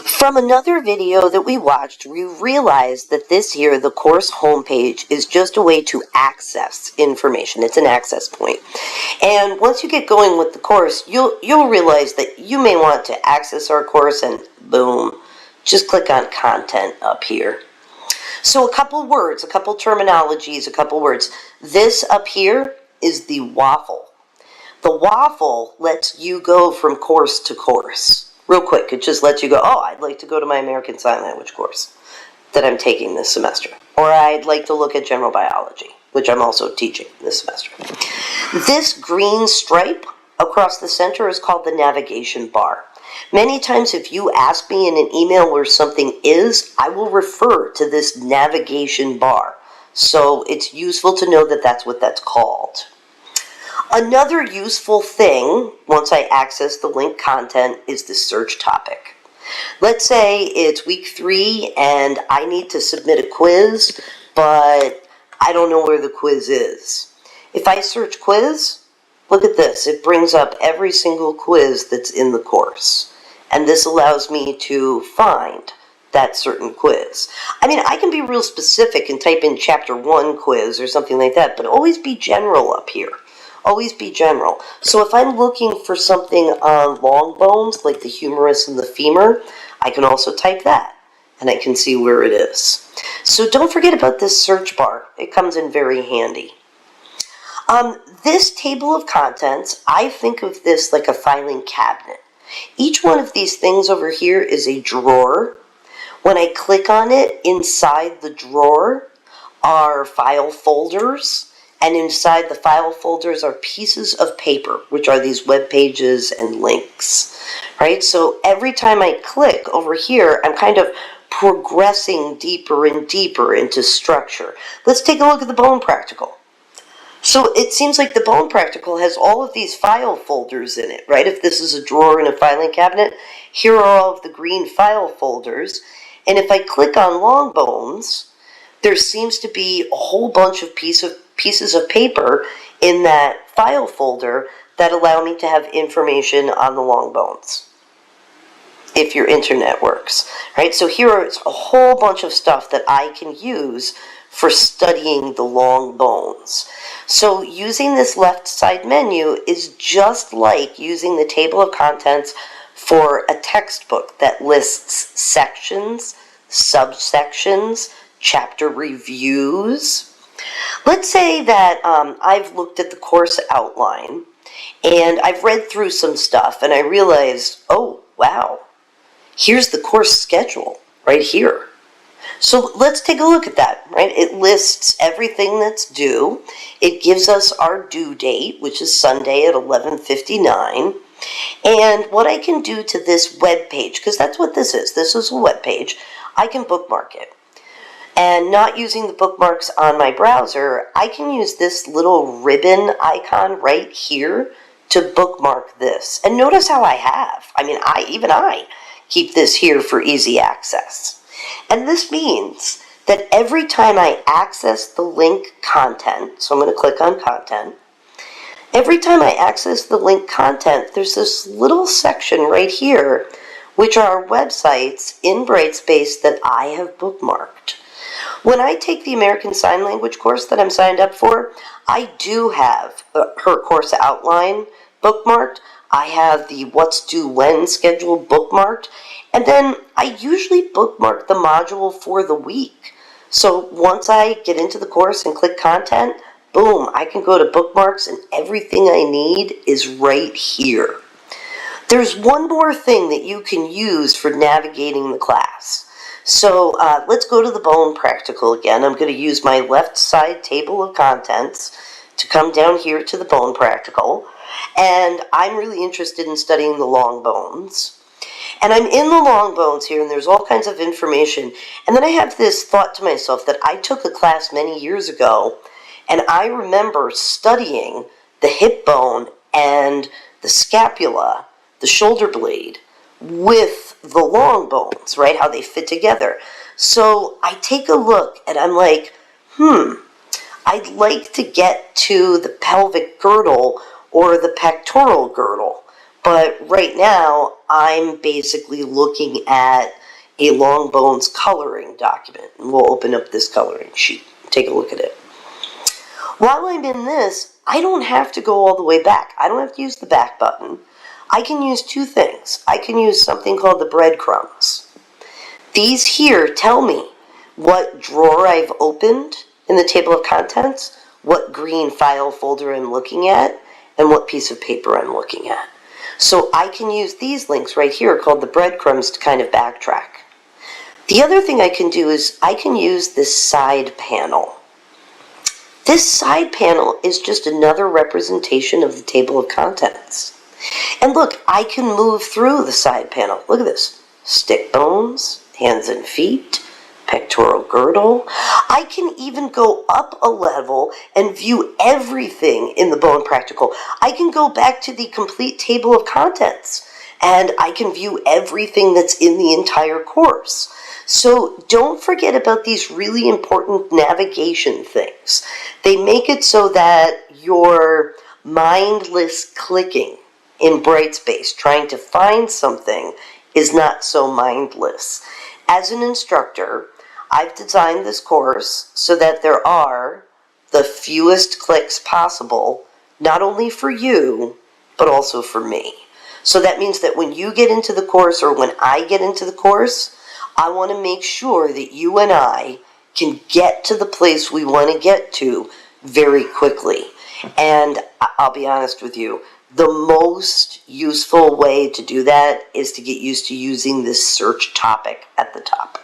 From another video that we watched, we realized that this here, the course homepage, is just a way to access information. It's an access point. And once you get going with the course, you'll realize that you may want to access our course and boom, just click on content up here. So a couple words, a couple terminologies, a couple words. This up here is the waffle. The waffle lets you go from course to course. Real quick, it just lets you go, oh, I'd like to go to my American Sign Language course that I'm taking this semester. Or I'd like to look at general biology, which I'm also teaching this semester. This green stripe across the center is called the navigation bar. Many times if you ask me in an email where something is, I will refer to this navigation bar. So it's useful to know that that's what that's called. Another useful thing, once I access the link content, is the search topic. Let's say it's week 3 and I need to submit a quiz, but I don't know where the quiz is. If I search quiz, look at this. It brings up every single quiz that's in the course. And this allows me to find that certain quiz. I mean, I can be real specific and type in chapter 1 quiz or something like that, but always be general up here. Always be general. So if I'm looking for something on long bones, like the humerus and the femur, I can also type that, and I can see where it is. So don't forget about this search bar. It comes in very handy. This table of contents, I think of this like a filing cabinet. Each one of these things over here is a drawer. When I click on it, inside the drawer are file folders. And inside the file folders are pieces of paper, which are these web pages and links, right? So every time I click over here, I'm kind of progressing deeper and deeper into structure. Let's take a look at the Bone Practical. So it seems like the Bone Practical has all of these file folders in it, right? If this is a drawer in a filing cabinet, here are all of the green file folders. And if I click on long bones, there seems to be a whole bunch of pieces of paper in that file folder that allow me to have information on the long bones, if your internet works, right? So here is a whole bunch of stuff that I can use for studying the long bones. So using this left side menu is just like using the table of contents for a textbook that lists sections, subsections, chapter reviews. Let's say that I've looked at the course outline and I've read through some stuff and I realize, oh, wow, here's the course schedule right here. So let's take a look at that, right? It lists everything that's due. It gives us our due date, which is Sunday at 11:59. And what I can do to this web page, because that's what this is a web page, I can bookmark it. And not using the bookmarks on my browser, I can use this little ribbon icon right here to bookmark this. And notice how I have. I mean, even I keep this here for easy access. And this means that every time I access the link content, so I'm going to click on content, every time I access the link content, there's this little section right here, which are websites in Brightspace that I have bookmarked. When I take the American Sign Language course that I'm signed up for, I do have her course outline bookmarked. I have the what's due when schedule bookmarked. And then I usually bookmark the module for the week. So once I get into the course and click content, boom, I can go to bookmarks and everything I need is right here. There's one more thing that you can use for navigating the class. So let's go to the Bone Practical again. I'm going to use my left side table of contents to come down here to the Bone Practical. And I'm really interested in studying the long bones. And I'm in the long bones here, and there's all kinds of information. And then I have this thought to myself that I took a class many years ago, and I remember studying the hip bone and the scapula, the shoulder blade, with the long bones, right? How they fit together. So I take a look and I'm like, I'd like to get to the pelvic girdle or the pectoral girdle. But right now, I'm basically looking at a Longbones coloring document. And we'll open up this coloring sheet. Take a look at it. While I'm in this, I don't have to go all the way back. I don't have to use the back button. I can use two things. I can use something called the breadcrumbs. These here tell me what drawer I've opened in the table of contents, what green file folder I'm looking at, and what piece of paper I'm looking at. So I can use these links right here called the breadcrumbs to kind of backtrack. The other thing I can do is I can use this side panel. This side panel is just another representation of the table of contents. And look, I can move through the side panel. Look at this. Stick bones, hands and feet, pectoral girdle. I can even go up a level and view everything in the Bone Practical. I can go back to the complete table of contents, and I can view everything that's in the entire course. So don't forget about these really important navigation things. They make it so that your mindless clicking in Brightspace, trying to find something, is not so mindless. As an instructor, I've designed this course so that there are the fewest clicks possible, not only for you, but also for me. So that means that when you get into the course, or when I get into the course, I want to make sure that you and I can get to the place we want to get to very quickly. And I'll be honest with you, the most useful way to do that is to get used to using this search topic at the top.